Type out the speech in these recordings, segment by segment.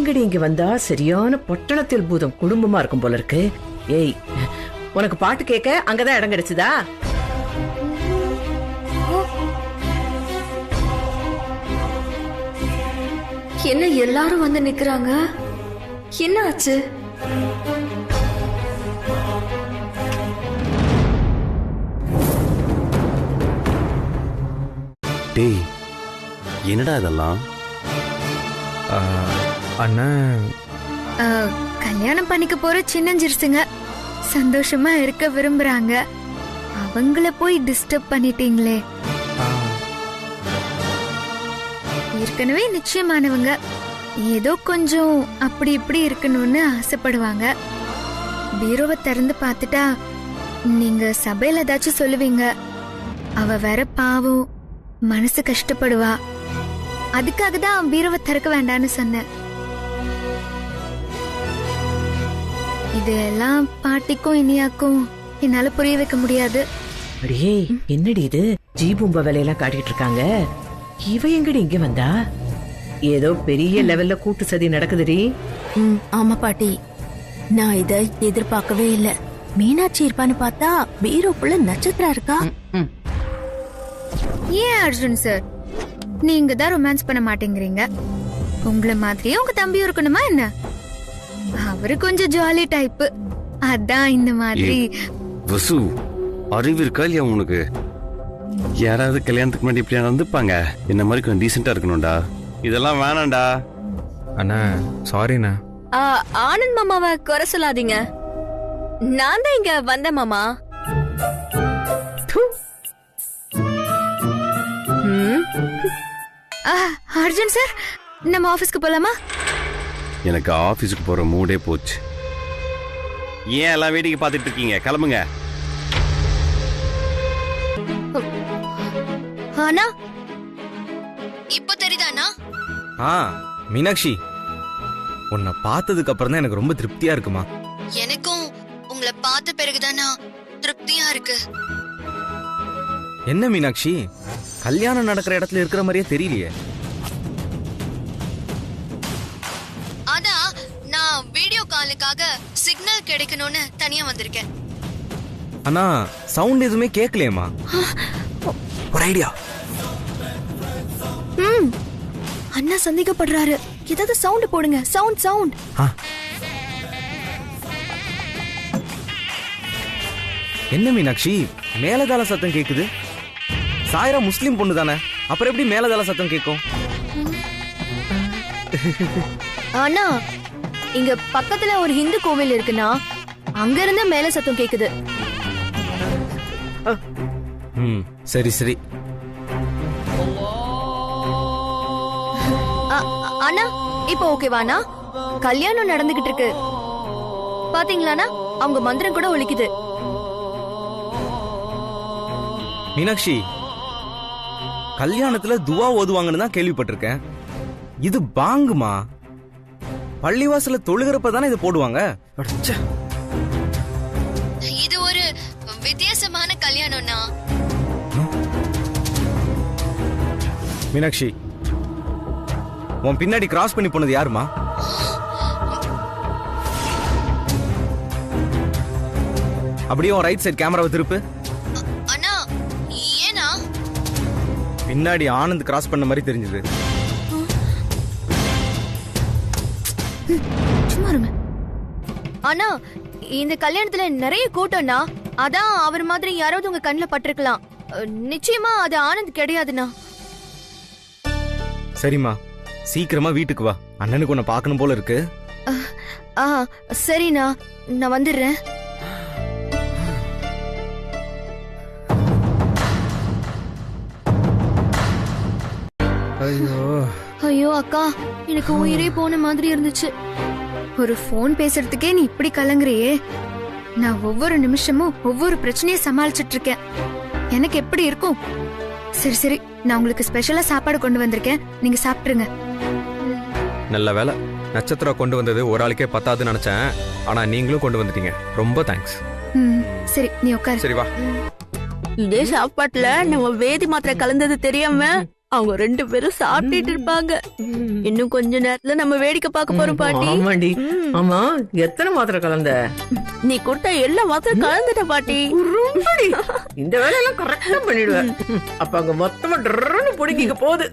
எங்கடி இங்க வந்தா சரியான பொட்டணத்தில் பூதம் குடும்பமா இருக்கும் போல இருக்கு. ஏய், உனக்கு பாட்டு கேட்க அங்கதான் இடம் கிடைச்சதா? என்ன எல்லாரும் வந்து நிக்கிறாங்க? என்ன ஆச்சு? டேய், என்னடா இதெல்லாம்? அண்ணா, கல்யாணம் பண்ணிக்க போற சின்னஞ்சிருசுங்க சந்தோஷமா இருக்க விரும்புறாங்க. அவங்கள போய் டிஸ்டர்ப் பண்ணிட்டீங்களே. ஏற்கனவே நிச்சயமானவங்க ஏதோ கொஞ்சம் அப்படி இப்படி இருக்கணும்னு ஆசைப்படுவாங்க. பீரோவை திறந்து பார்த்துட்டா நீங்க சபையில ஏதாச்சும் சொல்லுவீங்க. அவ வேற பாவம், மனசு கஷ்டப்படுவா. அதுக்காக தான் பீரோவை திறக்க வேண்டான்னு சொன்னேன். இதெல்லாம் பாட்டிக்கும் இனியாக்கும் என்னால புரிய வைக்க முடியாது. அடியே, என்னடி இது ஜீபூம்ப வேலையெல்லாம் காட்டிட்டு இருக்காங்க. இவ எங்கடி இங்க வந்தா? ஏதோ பெரிய லெவல்ல கூட்டு சதி நடக்குதுடி. ஆமா பாட்டி, நான் இத எதிர்பார்க்கவே இல்ல. மீனாட்சி இருப்பான்னு பார்த்தா பீரோக்குள்ள நட்சத்திரம் இருக்கா. ஏன் அர்ஜுன் சார், நீங்க தான் ரொமான்ஸ் பண்ண மாட்டேங்கிறீங்க? உங்களை மாதிரியே உங்க தம்பி இருக்கணுமா என்ன? அவரு கொஞ்சம் ஜாலி டைப், அதான் இந்த மாதிரி. வசு, அறிவு இருக்கா இல்லையா உனக்கு? யாராவது கல்யாணத்துக்கு முன்னாடி இப்படியா நடந்துப்பாங்க? என்ன மாதிரி கொஞ்சம் டீசெண்டா இருக்கணும்டா. இதெல்லாம் வேணாம்டா. அண்ணா சாரிண்ணா. ஆனந்த் மாமாவை குறை சொல்லாதீங்க. நான் தான் இங்க வந்தேன் மாமா. அர்ஜுன் சார், நம்ம ஆபீஸ்க்கு போலாமா? எனக்கு ஆபீஸுக்கு போற மூடே போச்சு. ஏன் எல்லாம் வேடிக்கை பார்த்துட்டு இருக்கீங்க? கிளம்புங்க. ஆனா இப்போ தெரியுதானா? மீனாட்சி, உன்னை பார்த்ததுக்கு அப்புறம் தான் எனக்கு ரொம்ப திருப்தியா இருக்குமா. எனக்கும் உங்களை பார்த்த பிறகுதானா திருப்தியா இருக்கு. என்ன மீனாட்சி, கல்யாணம் நடக்கிற இடத்துல இருக்கிற மாதிரியே தெரியலையே. அதான் நான் வீடியோ காலுக்காக சிக்னல் கிடைக்கணும்னு தனியா வந்திருக்கேன். அண்ணா, சவுண்ட் எதுவுமே கேட்கலையேம்மா. ஒரு ஐடியா. அண்ணா சந்தேகப்படுறாரு. ஏதாவது சவுண்ட் போடுங்க. சவுண்ட். என்ன மீனாட்சி, மேலதாள சத்தம் கேக்குது? சாயரா முஸ்லிம் பொண்ணு தானே, அப்புறம் எப்படி மேலதாள சத்தம் கேட்கும்? அண்ணா, இங்க பக்கத்துல ஒரு ஹிந்து கோவில் இருக்குன்னா அங்க இருந்து மேல சத்தம் கேக்குது. சரி சரி. அண்ணா, இப்போ ஓகேவாண்ணா? கல்யாணம் நடந்துகிட்டு இருக்கு பாத்தீங்களாண்ணா? அவங்க மந்திரம் கூட ஒலிக்குது. மீனாட்சி, கல்யாணத்துல துவா ஓதுவாங்கன்னு தான் கேள்விப்பட்டிருக்கேன். இது பாங்குமா? பள்ளிவாசல தொழுகிறப்ப தானே இது போடுவாங்க. இது ஒரு வித்தியாசமான கல்யாணம்னா. மீனாட்சி, உன் பின்னாடி கிராஸ் பண்ணி போனது யாருமா? அப்படியே உன் ரைட் சைடு கேமராவை திருப்பு. அண்ணா, ஏனா? பின்னாடி ஆனந்த் கிராஸ் பண்ண மாதிரி தெரிஞ்சது. சும்மா இருங்க. அண்ணா, இந்த கல்யாணத்துல நிறைய கூட்டம்னா, அதான் அவர் மாதிரி யாராவது உங்க கண்ணுல பட்டிருக்கலாம். நிச்சயமா அது ஆனந்த் கிடையாதுண்ணா. சரிம்மா, சீக்கிரமா வீட்டுக்கு வா. அண்ணனுக்கு உன்னை பார்க்கணும் போல இருக்கு. சரிண்ணா, நான் வந்துடுறேன். ஐயோ அக்கா, எனக்கு உயிரே போன மாதிரி இருந்துச்சு. ஒரு போன் பேசுறதுக்கே நீ இப்படி கலங்குறியே. நான் ஒவ்வொரு நிமிஷமும் ஒவ்வொரு பிரச்சனையை சமாளிச்சிட்டு இருக்கேன். எனக்கு எப்படி இருக்கும்? சரி சரி, நான் உங்களுக்கு ஸ்பெஷலா சாப்பாடு கொண்டு வந்திருக்கேன், நீங்க சாப்பிட்டுருங்க. நல்ல வேலை, நட்சத்திரம் கொண்டு வந்தது ஒரு ஆளுக்கே பத்தாதுன்னு நினைச்சேன். ஆனா நீங்களும் கொண்டு வந்துட்டீங்க. ரொம்ப தேங்க்ஸ். சரி, நீ உட்காரு. சரி வா. இதே சாப்பாட்டுல நம்ம வேதி மாத்திரை கலந்தது தெரியாம அவங்க 2 பேரும் சாப்பிட்டுட்டு இருப்பாங்க. இன்னும் கொஞ்ச நேரத்துல நம்ம வேடிக்கை பார்க்க போறோம் பாட்டி. ஆமாண்டி. ஆமா, எத்தனை மாத்திரை கலந்த? நீ கொடுத்த எல்லா மாத்திரம் கலந்துட்ட பாட்டி. உருப்படி. இந்த வேலையெல்லாம் கரெக்டா பண்ணிடுவேன். அப்ப அங்க மொத்தமா ட்ரன்னு புடிக்கிக்க போகுது.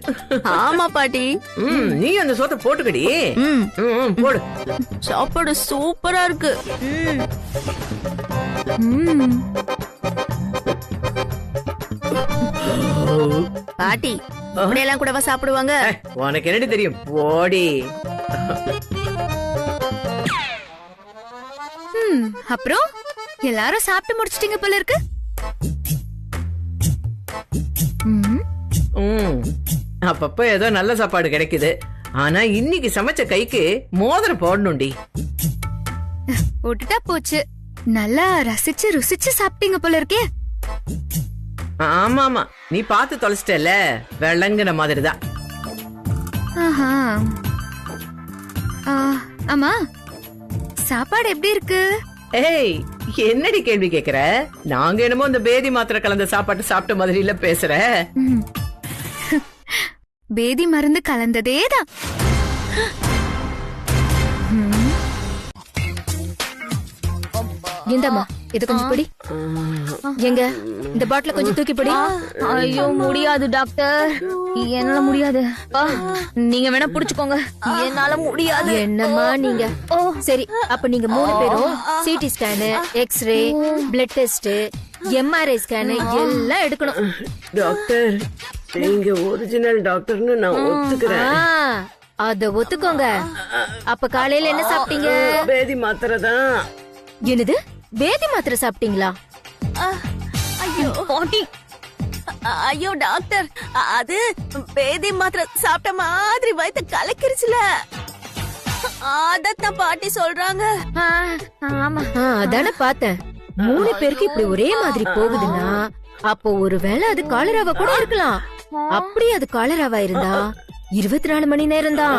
ஆமா பாட்டி. நீ அந்த சோத்தை போட்டுக்கடி. போடு. சாப்பாடு சூப்பரா இருக்கு. பாட்டி இப்படியெல்லாம் கூடவா சாப்பிடுவாங்க? உனக்கு என்னடி தெரியும்? போடி. அப்புறம் எல்லாரும் சாப்பிட்டு முடிச்சிட்டீங்க போல இருக்கு. அப்பப்ப ஏதோ நல்ல சாப்பாடு கிடைக்குது. ஆனா இன்னைக்கு சமைச்ச கைக்கு மோதிரம் போடணும்டி. போட்டுட்டா போச்சு. நல்லா ரசிச்சு ருசிச்சு சாப்பிட்டீங்க போல இருக்கே. ஆமா ஆமா, நீ பார்த்து தொலைச்சிட்டல, விளங்குன மாதிரிதான். ஆமா, சாப்பாடு எப்படி இருக்கு? ஏய், என்னடி கேள்வி கேக்குற? நாங்க என்னமோ இந்த பேதி மாத்திரை கலந்த சாப்பாட்டு சாப்பிட்ட மாதிரி இல்ல பேசுற. பேதி மருந்து கலந்ததேதான். இந்தம்மா, இது கொஞ்சம் பிடி. எங்க இந்த பாட்டில கொஞ்சம் தூக்கி பிடி. ஐயோ முடியாது டாக்டர், என்னால முடியாது. நீங்க வேணா புடிச்சுக்கோங்க, என்னால முடியாது. என்னம்மா நீங்க? ஓ சரி, அப்ப நீங்க 3 பேரும் CT scan, x-ray, blood test, MRI scan எல்லாம் எடுக்கணும். டாக்டர், நீங்க ஒரிஜினல் டாக்டர்னு நான் ஒத்துக்கிறேன். அத ஒத்துக்கோங்க. அப்ப காலையில என்ன சாப்பிட்டீங்க? பேதி மாத்திரை தான். என்னது, பேதி மாத்திரை சாப்பிட்டீங்களா? ஐயோ பாட்டி, ஐயோ டாக்டர், அது பேதி மாத்திரை சாப்பிட்ட மாதிரி வயித்தை கலக்கிருச்சுல, அதத்தான் பாட்டி சொல்றாங்க. ஆமா, அதான பார்த்தேன். 3 பேருக்கு இப்படி ஒரே மாதிரி போகுதுன்னா அப்போ ஒருவேளை அது காலராவா கூட இருக்கலாம். அப்படி அது காலராவா இருந்தா 24 மணி நேரம் தான்.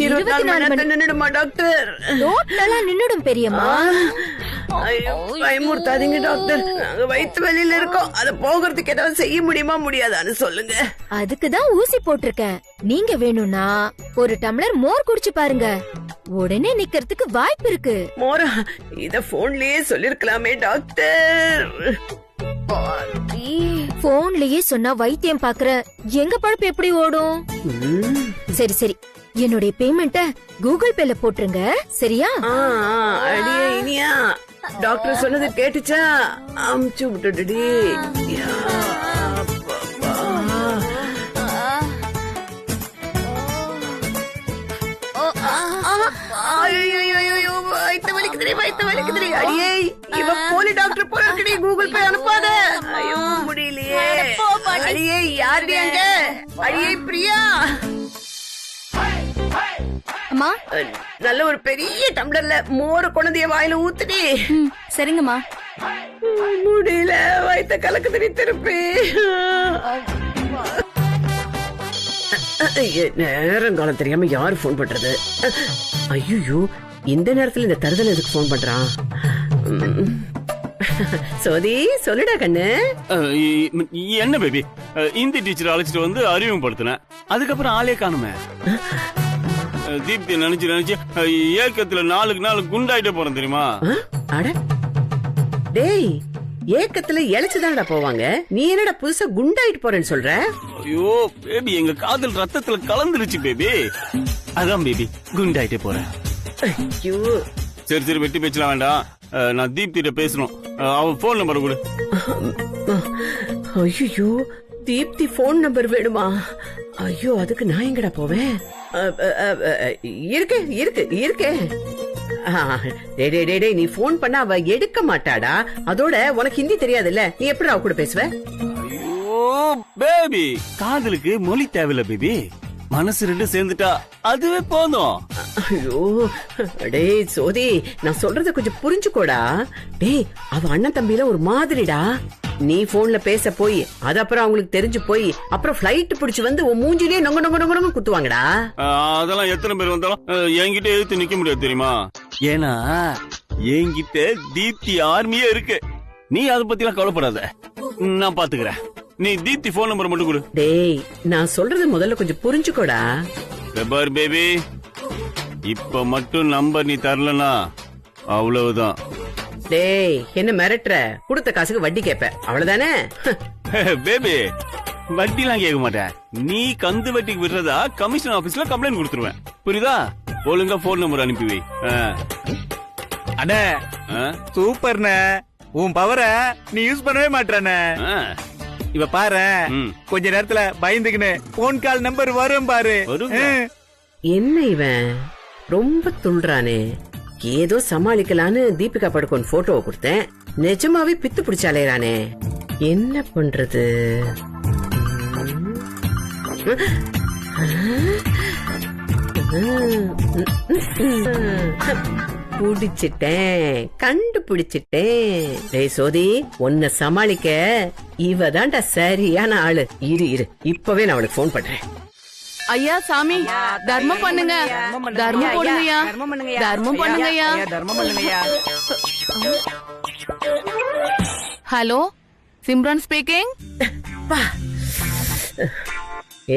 24 மணி நின்னுடுமா டாக்டர்? டோட்டலா நின்னுடும் பெரியம்மா. பயமுறுத்தாதீங்க டாக்டர், நாங்க வயிற்று வலியில இருக்கோம். அத போகிறதுக்கு ஏதாவது செய்ய முடியுமா முடியாதான்னு சொல்லுங்க. அதுக்குதான் ஊசி போட்டிருக்கேன். நீங்க வேணும்னா ஒரு டம்ளர் மோர் குடிச்சு பாருங்க, உடனே நிக்கிறதுக்கு வாய்ப்பு இருக்கு. மோரா? இத போன்லயே சொல்லிருக்கலாமே டாக்டர். போன்லயே சொன்னா வைத்தியம் பாக்குற எங்க பழப்பு எப்படி ஓடும்? சரி சரி, என்னுடைய பேமெண்ட்ட கூகுள் பேல போட்டுருங்க, சரியா? அடியே இனியா, டாக்டர் சொன்னது கேட்டுச்சா? அமுச்சு விட்டுடுடி. வயித்து வலிக்குதுடி. அடியே, இவ போலி டாக்டர் போல இருக்குடி. கூகுள் பே அனுப்பாத. ஐயோ முடியலையே. அடியே யாருடி அங்க? அடியே பிரியா. அம்மா, நல்ல ஒரு பெரிய டம்ளர்ல மோர கொண்டதிய வாயில ஊத்துடி. சரிங்கம்மா. முடியல, வயித்த கலக்குதுடி திருப்பி. நேரங்காலம் தெரியாம யாரு போன் பண்றது? ஐயோ, இந்த நேரத்துல இந்த தருதல் எதுக்கு போன் பண்றான்? சோதி, சொல்லுடா கண்ணு. என்ன பேபி, இந்தி டீச்சர் அழைச்சிட்டு வந்து அறிமுகப்படுத்தினேன். அதுக்கப்புறம் ஆளே காணுமே. தீப்தி நினைச்சு ஏக்கத்துல 4 நாள் குண்டாயிட்டே போறேன் தெரியுமா? அட டேய், ஏக்கத்துல இழைச்சுதான்டா போவாங்க. நீ என்னடா புதுசா குண்டாயிட்டு போறேன்னு சொல்ற? ஐயோ பேபி, எங்க காதல் ரத்தத்துல கலந்துருச்சு பேபி. அதான் பேபி குண்டாயிட்டே போறேன். ஐயோ சரி சரி, வெட்டி பேச்சலாம் வேண்டாம். நான் தீப்திட்ட பேசணும். அவன் போன் நம்பர் கொடு. ஐயோ, தீப்தி போன் நம்பர் வேணுமா? ஐயோ, அதுக்கு நான் எங்கடா போவேன்? இருக்கு இருக்கு இருக்கு. டேய், நீ போன் பண்ண அவ எடுக்க மாட்டாடா. அதோட உனக்கு ஹிந்தி தெரியாதுல்ல, நீ எப்படி அவ கூட பேசுவ? ஐயோ பேபி, காதலுக்கு மொழி தேவையில்ல பேபி, மனசு 2 சேர்ந்துட்டா அதுவே போதும். ஐயோ டேய் சோதி, நான் சொல்றத கொஞ்சம் புரிஞ்சுக்கோடா. டேய், அவ அண்ணன் தம்பியில ஒரு மாதிரிடா. நீ போன்ல பேச போய் அது அப்புறம் அவங்களுக்கு தெரிஞ்சு போய் அப்புறம் பிளைட் பிடிச்சு வந்து உன் மூஞ்சிலேயே நொங்க நொங்க நொங்க குத்துவாங்கடா. அதெல்லாம் எத்தனை பேர் வந்தாலும் என்கிட்ட எழுத்து நிக்க முடியாது தெரியுமா? ஏன்னா என்கிட்ட தீப்தி ஆர்மியே இருக்கு. நீ அதை பத்தி எல்லாம் கவலைப்படாத, நான் பாத்துக்கிறேன். நீ தீப்தி போன் நம்பர் மட்டும் கொடு. டேய் நான் சொல்றது முதல்ல கொஞ்சம் புரிஞ்சுக்கோடா. ரெபர் பேபி, இப்ப மட்டும் நம்பர் நீ தரலனா அவ்வளவுதான். டேய் என்ன மிரட்டுற? கொடுத்த காசுக்கு வட்டி கேப்ப அவ்வளவுதானே? பேபி, வட்டிலாம் கேட்க மாட்டேன். நீ கந்து வட்டிக்கு விடுறதா கமிஷன் ஆபீஸ்ல கம்ப்ளைண்ட் கொடுத்துருவேன். புரியுதா? ஒழுங்கா போன் நம்பர் அனுப்பி வை. அண்ணே சூப்பர்ண்ணே, உன் பவரை நீ யூஸ் பண்ணவே மாட்டேண்ணே. இவ பாரு, கொஞ்ச நேரத்துல பயந்துக்கின்னு போன் கால் நம்பர் வரும் பாரு. என்ன இவன் ரொம்ப துள்றானே? ஏதோ சமாளிக்கலான்னு தீபிகா படுகோன் போட்டோவை கொடுத்தேன், நிஜமாவே பித்து பிடிச்சு அலையறானே. என்ன பண்றது? புடிச்சிட்டேன், கண்டுபிடிச்சிட்டேன். டேய் சோதி, உன்னை சமாளிக்க இவதான்டா சரியான ஆளு. இரு இரு, இப்பவே நான் அவளுக்கு போன் பண்றேன். ஐயா சாமி, தர்மம் பண்ணுங்க, தர்மம் போடுங்கய்யா, தர்மம் பண்ணுங்கய்யா, தர்மம் பண்ணுங்கய்யா. Hello, Simran speaking.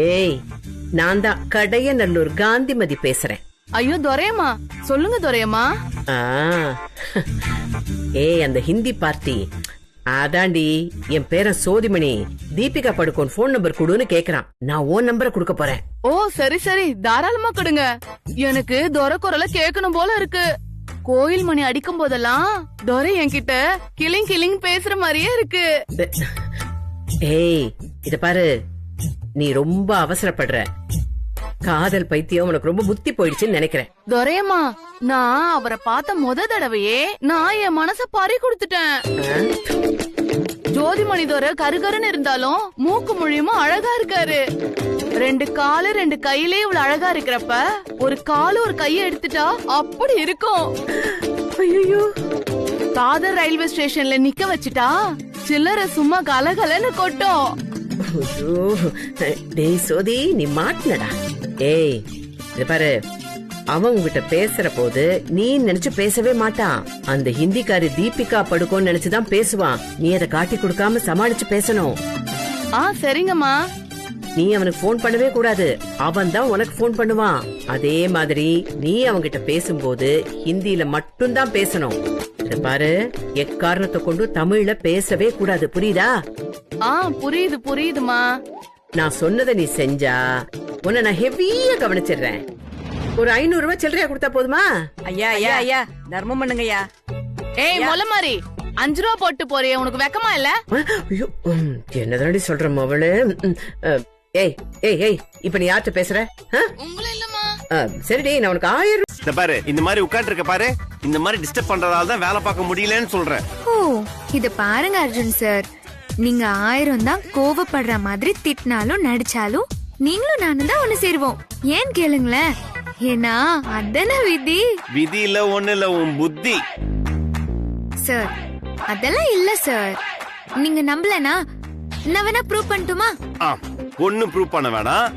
ஏய், நான் தான் கடையநல்லூர் காந்திமதி பேசுறேன். ஐயோ துரையம்மா, சொல்லுங்க துரையம்மா. ஏய் அந்த ஹிந்தி பார்ட்டி அதாண்டி, என் பேரன் சோதிமணி தீபிகா படுகோன் போன் நம்பர் கொடுன்னு கேக்குறான். நான் ஓன் நம்பரை கொடுக்க போறேன். ஓ சரி சரி, தாராளமா கொடுங்க. எனக்கு துரை குரலை கேட்கணும் போல இருக்கு. கோயில் மணி அடிக்கும் போதெல்லாம் துரை என்கிட்ட கிளிங் கிளிங் பேசுற மாதிரியே இருக்கு. ஏய் இத பாரு, நீ ரொம்ப அவசரப்படுற. காதல் பைத்தியம் உனக்கு ரொம்ப புத்தி போயிடுச்சுன்னு நினைக்கிறேன். துரையம்மா, நான் அவரை பார்த்த முத தடவையே நான் என் மனச பறி கொடுத்துட்டேன். ஜோதிமணி துரை கருகருன்னு இருந்தாலும் மூக்கு மொழியுமா அழகா இருக்காரு. 2 காலு 2 கையிலே இவ்வளவு அழகா இருக்கிறப்ப ஒரு காலு ஒரு கைய எடுத்துட்டா அப்படி இருக்கும். ஐயோ, தாதர் ரயில்வே ஸ்டேஷன்ல நிக்க வச்சுட்டா சில்லறை சும்மா கலகலன்னு கொட்டும். டேய் சோதி, நீ மாட்டினடா. ஏய் இது பாரு, அவன் உங்ககிட்ட பேசுற போது நீ நினைச்சு பேசவே மாட்டான். அந்த ஹிந்திக்காரி தீபிகா படுகோன்னு நினைச்சுதான் பேசுவான். நீ அதை காட்டி கொடுக்காம சமாளிச்சு பேசணும். சரிங்கம்மா. நீ அவனுக்கு போன் பண்ணவே கூடாது, அவன் தான் உனக்கு போன் பண்ணுவான். அதே மாதிரி நீ அவன்கிட்ட பேசும்போது ஹிந்தியில மட்டும்தான் பேசணும். இத பாரு, எக்காரணத்தை கொண்டு தமிழ்ல பேசவே கூடாது. புரியுதா? புரியுது புரியுதுமா. நான் சொன்னதை நீ செஞ்சா உன்னை நான் ஹெவியா கவனிச்சிடுறேன். ஒரு 500 ரூபாய் சில்லறையா கொடுத்தா போதுமா? ஐயா ஐயா ஐயா, தர்மம் பண்ணுங்கய்யா. ஏய் மொல்ல மாதிரி 5 ரூபா போட்டு போறியே, உனக்கு வெக்கமா இல்ல? ஐயோ, என்னதானடி சொல்ற மவளே. ஏய் ஏய் ஏய், இப்ப நீ யார்கிட்ட பேசுற? உங்கள இல்லம்மா. சரிடி, நான் உனக்கு 1000. இந்த பாரு, இந்த மாதிரி உட்கார்ந்து இருக்க பாரு, இந்த மாதிரி டிஸ்டர்ப் பண்றதால தான் வேலை பார்க்க முடியலன்னு சொல்றேன். ஓ இத பாருங்க அர்ஜுன் சார், நீங்க 1000 தான் கோவப்படுற மாதிரி திட்டினாலும் நடிச்சாலும் நீங்களும் நானும் தான் ஒண்ணு சேருவோம். ஏன் கேளுங்களேன், ஏன்னா அதான விதி. விதி இல்ல, ஒண்ணு இல்ல, உன் புத்தி. சார் அதெல்லாம் இல்ல சார், நீங்க நம்பலனா நான் வேணா ப்ரூவ் பண்ணட்டுமா? ஒண்ணும் ப்ரூவ் பண்ண வேணாம்.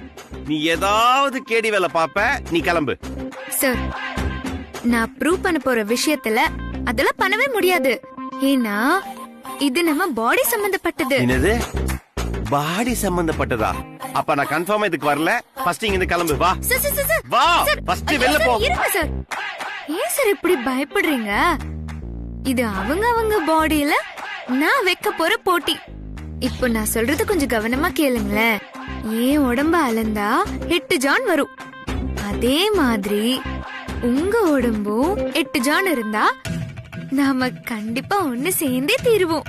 நீ ஏதாவது கேடி வேலை பாப்ப, நீ கிளம்பு. சார் நான் ப்ரூவ் பண்ண போற விஷயத்துல அதெல்லாம் பண்ணவே முடியாது. ஏன்னா இது நம்ம பாடி சம்பந்தப்பட்டது. என்னது பாடி சம்பந்தப்பட்டதா? அப்ப நான் கன்ஃபார்மா இதுக்கு வரல. ஃபர்ஸ்ட் இங்க இருந்து கிளம்பு. வா வா, ஃபர்ஸ்ட் வெளிய போ. இருங்க சார், ஏன் சார் இப்படி பயப்படுறீங்க? இது அவங்க பாடியில நான் வைக்க போற போட்டி. இப்போ நான் சொல்றது கொஞ்சம் கவனமா கேளுங்களேன். ஏன் உடம்ப அளந்தா 8 ஜான் வரும், அதே மாதிரி உங்க உடம்பும் 8 ஜான் இருந்தா நாம கண்டிப்பா ஒண்ணு சேர்ந்தே தீருவோம்.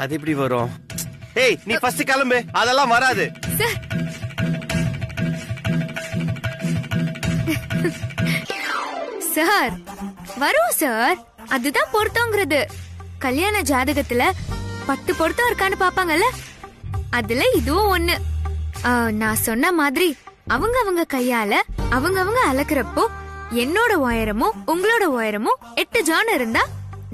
அது எப்படி வரும்? ஏய் நீ ஃபர்ஸ்ட் கிளம்பு, அதெல்லாம் வராது. சார் சார் வரும் சார், அதுதான் பொருத்தங்கிறது. கல்யாண ஜாதகத்துல 10 பொருத்தம் இருக்கான்னு பாப்பாங்கல்ல, அதுல இதுவும் ஒண்ணு. நான் சொன்ன மாதிரி அவங்க கையால அவங்க அளக்குறப்போ என்னோட உயரமும் உங்களோட உயரமும் 8 ஜான் இருந்தா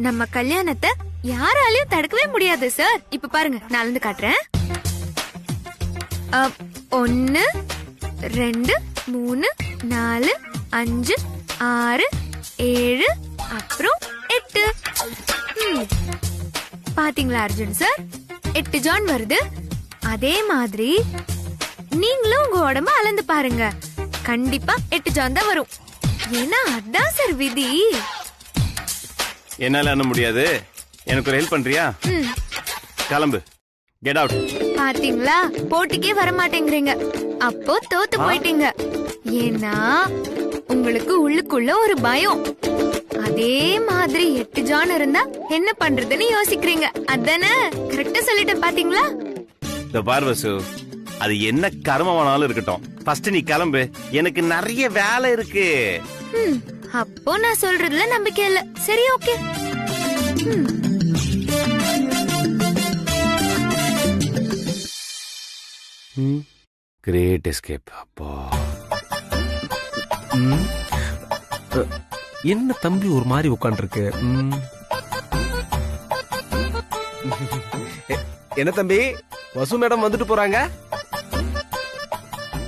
நம்ம கல்யாணத்தை யாராலையும் தடுக்கவே முடியாது சார். இப்ப பாருங்க, நான் அளந்து காட்டுறேன். 1 2 3 4 5 6 7 அப்புறம் 8. பாத்தீங்களா அர்ஜுன் சார், 8 ஜான் வருது. அதே மாதிரி நீங்களும் உங்க உடம்ப அளந்து பாருங்க. கண்டிப்பா 8 ஜான் தான் வரும். ஏன்னா அதான் சார் விதி. என்னால என்ன முடியாது. எனக்கு ஒரு ஹெல்ப் பண்றியா? கிளம்பு. Get out. பாத்தீங்களா, போட்டிக்கே வர மாட்டேங்கிறீங்க. அப்போ தோத்து போயிட்டீங்க. ஏன்னா உங்களுக்கு உள்ளுக்குள்ள ஒரு பயம். அதே மாதிரி 8 ஜான் இருந்தா என்ன பண்றதுன்னு யோசிக்கிறீங்க. அதானே? கரெக்டா சொல்லிட்டேன் பாத்தீங்களா? இந்த பார் வசு, அது என்ன கர்மமானாலும் இருக்கட்டும். ஃபர்ஸ்ட் நீ கிளம்பு. எனக்கு நிறைய வேலை இருக்கு. அப்போ நான் சொல்றதுல நம்பிக்கை இல்ல. சரி, ஓகே. Great escape. அப்பா, என்ன தம்பி ஒரு மாதிரி உட்காந்துருக்கு? என்ன தம்பி, வசு மேடம் வந்துட்டு போறாங்க.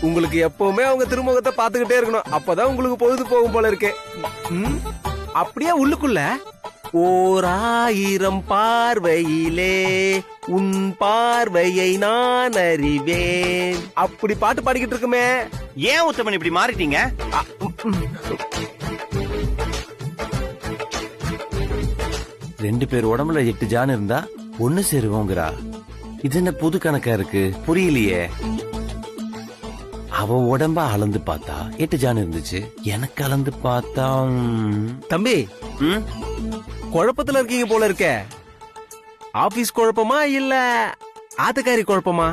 உங்களுக்கு எப்பவுமே அவங்க திருமுகத்தை பாத்துக்கிட்டே இருக்கணும். அப்பதான் உங்களுக்கு பொழுது போகும் போல இருக்கு. அப்படியே உள்ளுக்குள்ள 1000 பார்வையிலே உன் பார்வையை நான் அறிவேன் அப்படி பாட்டு பாடிக்கிட்டு இருக்குமே. ஏன் உத்தமன் இப்படி மாறிட்டீங்க? ரெண்டு பேர் உடம்புல 8 ஜான் இருந்தா ஒண்ணு சேருவோங்கிறா. இது என்ன புது கணக்கா இருக்கு? புரியலையே. அவ உடம்ப அளந்து பார்த்தா 8 ஜான் இருந்துச்சு. எனக்கு அளந்து பார்த்தா தம்பி குழப்பத்துல இருக்கீங்க போல இருக்க. ஆபீஸ் குழப்பமா இல்ல ஆத்துக்காரி குழப்பமா?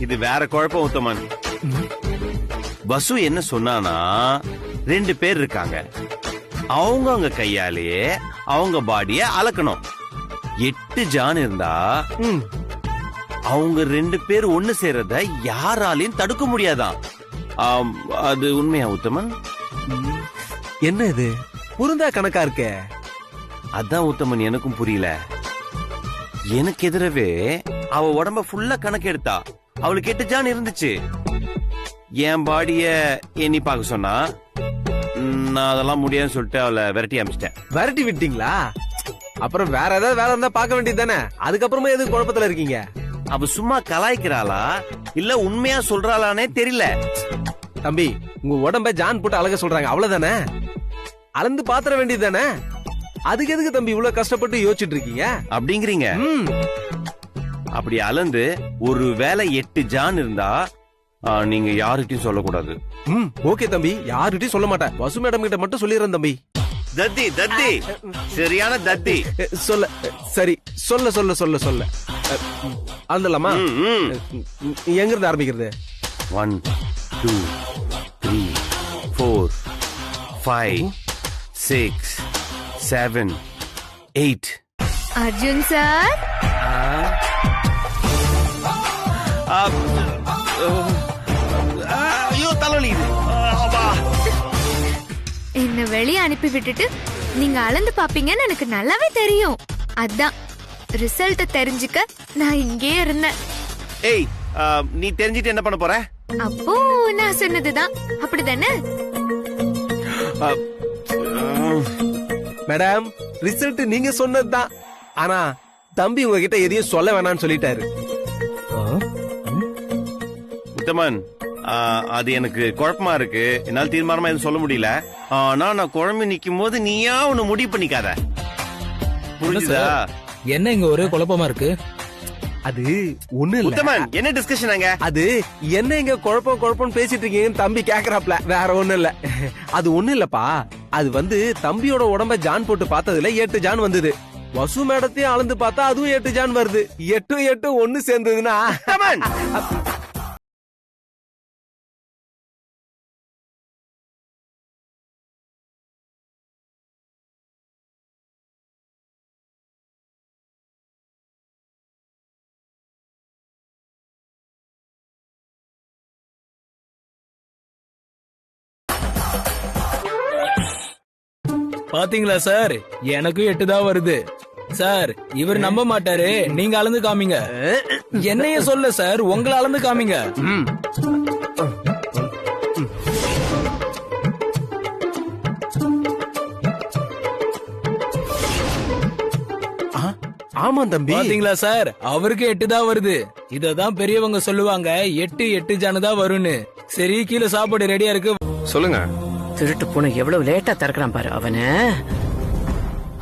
இது வேற குழப்பம் உத்தமன். வசு என்ன சொன்னானா, 2 பேர் இருக்காங்க. அவங்க கையாலேயே அவங்க பாடிய அளக்கணும். 8 ஜான் இருந்தா அவங்க 2 பேர் ஒண்ணு சேர்றத யாராலையும் தடுக்க முடியாதான். அது உண்மையா உத்தமன்? என்ன இது புரிந்தா கணக்கா இருக்க? அதான் உத்தமன், எனக்கும் புரியல. எனக்கு எதிரவே அவ உடம்ப ஃபுல்லா கணக்கு எடுத்தா. அவளுக்கு 8 ஜான் இருந்துச்சு. என் பாடிய எண்ணி பார்க்க சொன்னா நான் அதெல்லாம் முடியாதுன்னு சொல்லிட்டு அவளை விரட்டி அமிச்சிட்டேன். விரட்டி விட்டீங்களா? அப்புறம் வேற ஏதாவது வேலை இருந்தா பார்க்க வேண்டியது தானே. அதுக்கப்புறமா எதுக்கு குழப்பத்துல இருக்கீங்க? அவ சும்மா கலாய்க்கிறாளா இல்ல உண்மையா சொல்றாளானே தெரியல. தம்பி, உங்க உடம்ப ஜான் போட்டு அழக சொல்றாங்க, அவ்வளவுதானே? அளந்து பாத்திர வேண்டியது தானே. அதுக்கு எதுக்கு தம்பி இவ்வளவு கஷ்டப்பட்டு யோசிச்சுட்டு இருக்கீங்க? அப்படிங்கிறீங்க? அப்படி அளந்து ஒரு வேலை 8 ஜான் இருந்தா நீங்க யாருகிட்டயும் சொல்லக்கூடாது. ஓகே தம்பி, யாருகிட்டயும் சொல்ல மாட்டேன். வசு மேடம் கிட்ட மட்டும் சொல்லிடுறேன் தம்பி. தத்தி தத்தி, சரியான தத்தி. சொல்ல சரி, சொல்ல சொல்ல சொல்ல சொல்ல அளந்துலாமா? எங்க இருந்து ஆரம்பிக்கிறது? 1 2 3 4 5 6 7 8. அர்ஜுன் சார், ஐயோ தலைவலி. என்ன வெளியே அனுப்பி விட்டுட்டு நீங்க அளந்து பாப்பீங்கன்னு எனக்கு நல்லாவே தெரியும். அதான் ரிசல்ட் தெரிஞ்சுக்க நான் இங்கே இருந்தேன். ஏய், நீ தெரிஞ்சிட்டு என்ன பண்ண போற? அப்போ நான் சொன்னதுதான் அப்படிதானே? மேடம், ரிசல்ட் நீங்க சொன்னதுதான். ஆனா தம்பி உங்ககிட்ட எதையும் சொல்ல வேணாம்னு சொல்லிட்டாரு. உத்தமன், அது எனக்கு குழப்பமா இருக்கு. என்னால தீர்மானமா எதுவும் சொல்ல முடியல. ஆனா நான் குழம்பு நிக்கும் போது நீயா ஒண்ணு முடிவு பண்ணிக்காத. புரிஞ்சுதா? என்ன இங்க ஒரே குழப்பமா இருக்கு? அது ஒண்ணு இல்ல. உத்தமன், என்ன டிஸ்கஷன்? அது என்ன இங்க குழப்பம் பேசிட்டு இருக்கீங்கன்னு தம்பி கேக்குறாப்ல. வேற ஒண்ணு இல்ல. அது ஒண்ணு இல்லப்பா. அது தம்பியோட உடம்ப ஜான் போட்டு பார்த்ததுல 8 ஜான் வந்தது. வசு மேடத்தையும் அளந்து பார்த்தா அதுவும் 8 ஜான் வருது. 8 ஒண்ணு சேர்ந்ததுன்னா பாத்தீங்களா சார், எனக்கும் 8 தான் வருது. சார், இவர் நம்ப மாட்டாரு. நீங்க அளந்து காமிங்க. என்னைய சொல்ல சார், உங்களை அளந்து காமிங்க. ஆமா தம்பி. பாத்தீங்களா சார், அவருக்கு 8 தான் வருது. இததான் பெரியவங்க சொல்லுவாங்க, 8 ஜானு தான் வரும்னு. சரி, கீழே சாப்பாடு ரெடியா இருக்கு. சொல்லுங்க. திருட்டு பூனை எவ்வளவு லேட்டா திறக்கிறான் பாரு அவன.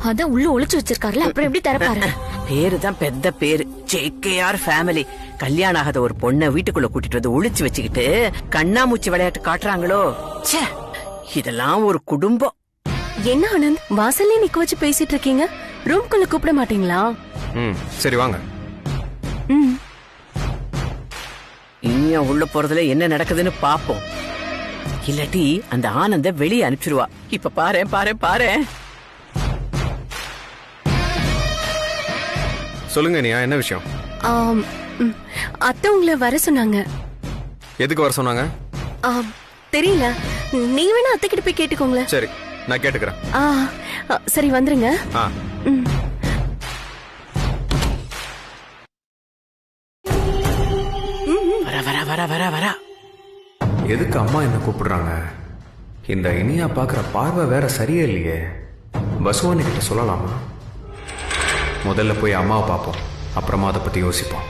அதான் உள்ள ஒளிச்சு வச்சிருக்காருல, அப்புறம் எப்படி திறப்பாரு? பேரு தான் பெத்த பேரு, ஜேகேஆர் ஃபேமிலி. கல்யாணம் ஆகாத ஒரு பொண்ணை வீட்டுக்குள்ள கூட்டிட்டு வந்து ஒளிச்சு வச்சுக்கிட்டு கண்ணாமூச்சி விளையாட்டு காட்டுறாங்களோ. ச்சே, இதெல்லாம் ஒரு குடும்பம். என்ன ஆனந்த், வாசல்லே நிக்க வச்சு பேசிட்டு இருக்கீங்க? ரூம்குள்ள கூப்பிட மாட்டீங்களா? சரி வாங்க. இனியா உள்ள போறதுல என்ன நடக்குதுன்னு பாப்போம். இல்லாட்டி அந்த ஆனந்த வெளியே அனுப்பிச்சிருவா. இப்ப பாரு பாரு பாரு. சொல்லுங்க நீயா, என்ன விஷயம்? அத்தை உங்களை வர சொன்னாங்க. எதுக்கு வர சொன்னாங்க? தெரியல, நீங்க வேணா அத்தை கிட்ட போய் கேட்டுக்கோங்களேன். சரி, நான் கேட்டுக்கிறேன். சரி, வந்துருங்க. வர வர வர வர வர. எதுக்கு அம்மா என்ன கூப்பிடுறாங்க? இந்த இனியா பாக்குற பார்வை வேற சரியே இல்லையே. பசுவானி கிட்ட சொல்லலாமா? முதல்ல போய் அம்மாவை பார்ப்போம், அப்புறமா அதை பத்தி யோசிப்போம்.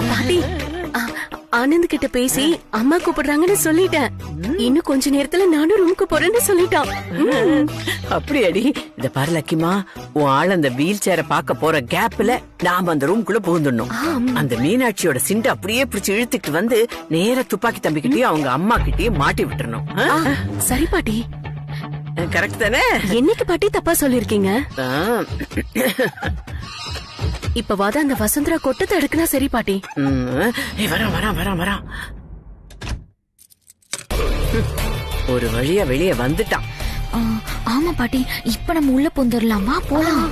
பாட்டி, ஆனந்த் கிட்ட பேசி அம்மா கூப்பிடுறாங்கன்னு சொல்லிட்டேன். இன்னும் கொஞ்ச நேரத்துல நானும் ரூமுக்கு போறேன்னு சொல்லிட்டான். அப்படியாடி? இந்த பாரு லக்கிமா, உன் ஆள் அந்த வீல் சேரை பார்க்க போற கேப்ல நாம அந்த ரூம்குள்ள புகுந்துடணும். அந்த மீனாட்சியோட சிண்டு அப்படியே பிடிச்சு இழுத்துட்டு வந்து நேர துப்பாக்கி தம்பிக்கிட்டயும் அவங்க அம்மா கிட்டயும் மாட்டி விட்டுறணும். சரி பாட்டி. கரெக்ட் தானே? என்னைக்கு பாட்டி தப்பா சொல்லிருக்கீங்க? இப்ப வாத அந்த வசுந்தரா கொட்டத்தை எடுக்கனா சரி பாட்டி. வரான். ஒரு வழியா வெளியே வந்துட்டான். ஆமா பாட்டி, இப்ப நம்ம உள்ள போந்துடலாமா? போலாம்.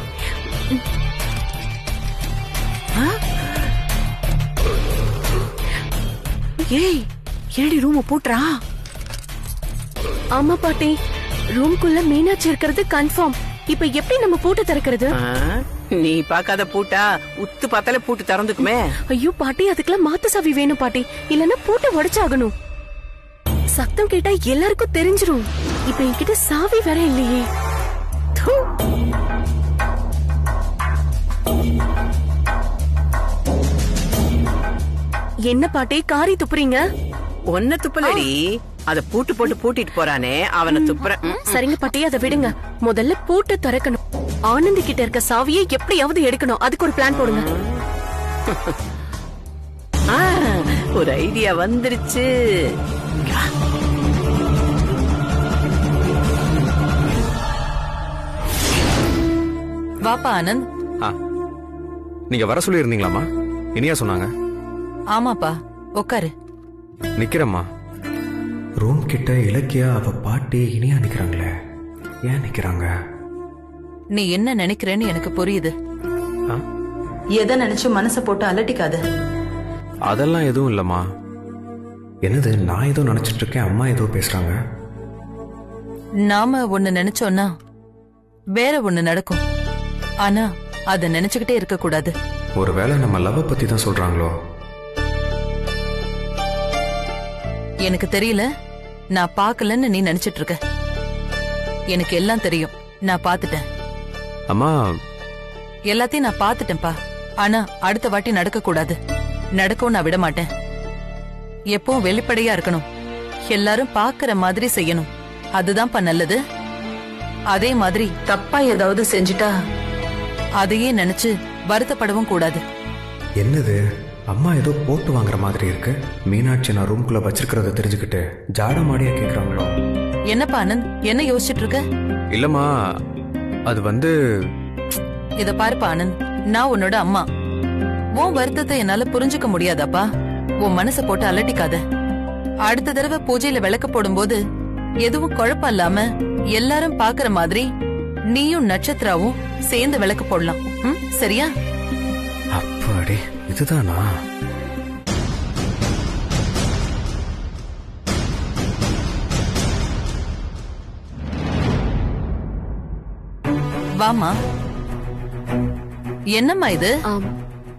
ஏய், ஏடி ரூம பூட்டுறா? ஆமா பாட்டி, ரூம்குள்ள மீனாட்சி இருக்கிறது கன்ஃபார்ம். இப்ப எப்படி நம்ம பூட்டு திறக்கிறது? நீ பாக்காத பூட்டா? உத்து பார்த்தாலே பூட்டு திறந்துக்குமே. ஐயோ பாட்டி, அதுக்கெல்லாம் மாத்து சாவி வேணும் பாட்டி, இல்லன்னா பூட்டை உடைச்சாகணும். சத்தம் கேட்டா எல்லாருக்கும் தெரிஞ்சிரும். இப்ப என்கிட்ட சாவி வேற இல்லையே. என்ன பாட்டி காரி துப்புறீங்க? ஒன்ன துப்பலடி, அத பூட்டு போட்டு பூட்டிட்டு போறானே அவனை துப்புற. சரிங்க பாட்டி, அதை விடுங்க. முதல்ல பூட்டை திறக்கணும். ஆனந்தி கிட்ட இருக்க சாவியை எப்படியாவது எடுக்கணும். அதுக்கு ஒரு பிளான் போடுங்க. ஒரு ஐடியா வந்துருச்சு. வாப்பா ஆனந்த். நீங்க வர சொல்லி இருந்தீங்களாமா? இனியா சொன்னாங்க. ஆமாப்பா, உட்காரு. நிக்கிறம்மா. ரூம் கிட்ட இலக்கியா அவ பாட்டி இனியா நிக்கிறாங்களே, ஏன் நிக்கிறாங்க? நீ என்ன நினைக்கிறேன்னு எனக்கு புரியுது. எதை நினைச்சு மனச போட்டு அலட்டிக்காத. அதெல்லாம் எதுவும் இல்லம்மா. என்னது, நான் ஏதோ நினைச்சிட்டு இருக்கேன், அம்மா ஏதோ பேசுறாங்க. நாம ஒண்ணு நினைச்சோம்னா வேற ஒண்ணு நடக்கும். ஆனா அத நினைச்சுக்கிட்டே இருக்க கூடாது. ஒருவேளை நம்ம லவ் பத்தி தான் சொல்றாங்களோ? எனக்கு தெரியல, நான் பாக்கலன்னு நீ நினைச்சிட்டு இருக்க. எனக்கு எல்லாம் தெரியும், நான் பாத்துட்டேன். அம்மா, எல்லாத்தையும் நான் பாத்துட்டேன்ப்பா. ஆனா அடுத்த வாட்டி நடக்க கூடாது. நடக்கும் நான் விட மாட்டேன். எப்பவும் வெளிப்படையா இருக்கணும். எல்லாரும் பாக்குற மாதிரி செய்யணும். அதுதான்ப்பா நல்லது. அதே மாதிரி தப்பா ஏதாவது செஞ்சுட்டா அதையே நினைச்சு வருத்தப்படவும் கூடாது. என்னது, அம்மா ஏதோ போட்டு வாங்குற மாதிரி இருக்கு. மீனாட்சி நான் ரூம்குள்ள வச்சிருக்கிறத தெரிஞ்சுக்கிட்டு ஜாட மாடியா கேக்குறாங்களோ? என்னப்பா ஆனந்த், என்ன யோசிச்சுட்டு இருக்க? இல்லம்மா, அது வந்து இத பாருப்பா ஆனந்த், நான் உன்னோட அம்மா. உன் வருத்தத்தை என்னால புரிஞ்சுக்க முடியாதாப்பா? உன் மனச போட்டு அலட்டிக்காத. அடுத்த தடவை பூஜையில விளக்கு போடும்போது எதுவும் குழப்பம் இல்லாம எல்லாரும் பாக்குற மாதிரி நீயும் நட்சத்திராவும் சேர்ந்து விளக்கு போடலாம். சரியா? அப்பாடி, இதுதானா? வாமா. என்னம்மா இது?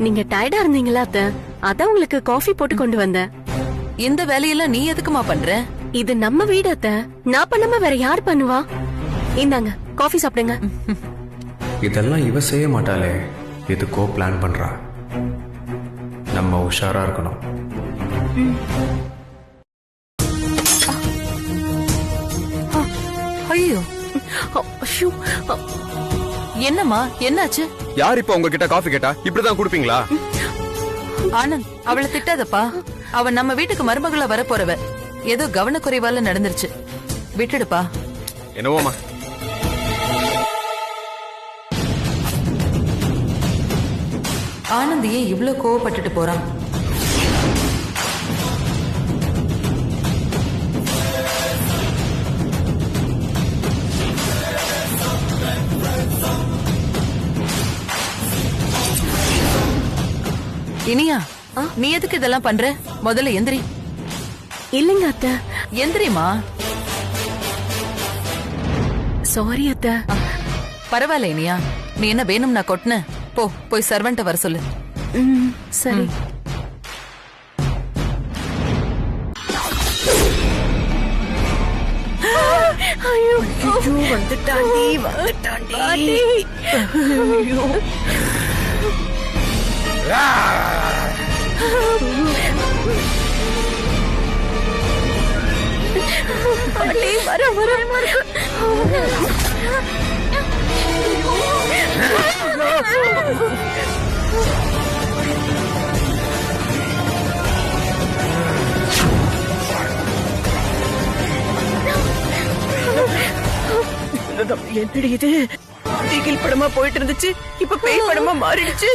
நீங்க டயர்டா இருந்தீங்களா அத்த? அதான் உங்களுக்கு காஃபி போட்டு கொண்டு வந்தேன். இந்த வேலையெல்லாம் நீ எதுக்குமா பண்ற? இது நம்ம வீடு அத்த, நான் பண்ணாம வேற யார் பண்ணுவா? இந்தாங்க காஃபி சாப்பிடுங்க. இதெல்லாம் இவ செய்ய மாட்டாளே, எதுக்கோ பிளான் பண்றா. நம்ம உஷாரா இருக்கணும். ஐயோ என்னம்மா, என்னாச்சு? யார் இப்ப உங்ககிட்ட காஃபி கேட்டா? இப்படிதான் குடுப்பீங்களா? ஆனந்த், அவளை திட்டாதப்பா. அவ நம்ம வீட்டுக்கு மருமகளா வர போறவ. ஏதோ கவனக்குறைவால நடந்துருச்சு, விட்டுடுப்பா. என்னவோமா? ஆனந்த் ஏன் இவ்ளோ கோவப்பட்டுட்டு போறான்? இனியா, நீ எதுக்கு இதெல்லாம் பண்ற? முதல்ல எந்திரி. இல்லைங்க அத்தை. எந்திரிமா. சாரி அத்தை. பரவாயில்ல இனியா, நீ என்ன வேணும் நான் கொட்டின? போய் சர்வன்ட்ட வர சொல்லு. சரி. ஐயோ வந்துட்டாண்டி. ஐயோ என்னடி இது? திகில் படமா போயிட்டு இருந்துச்சு, இப்ப பேய் படமா மாறிடுச்சு.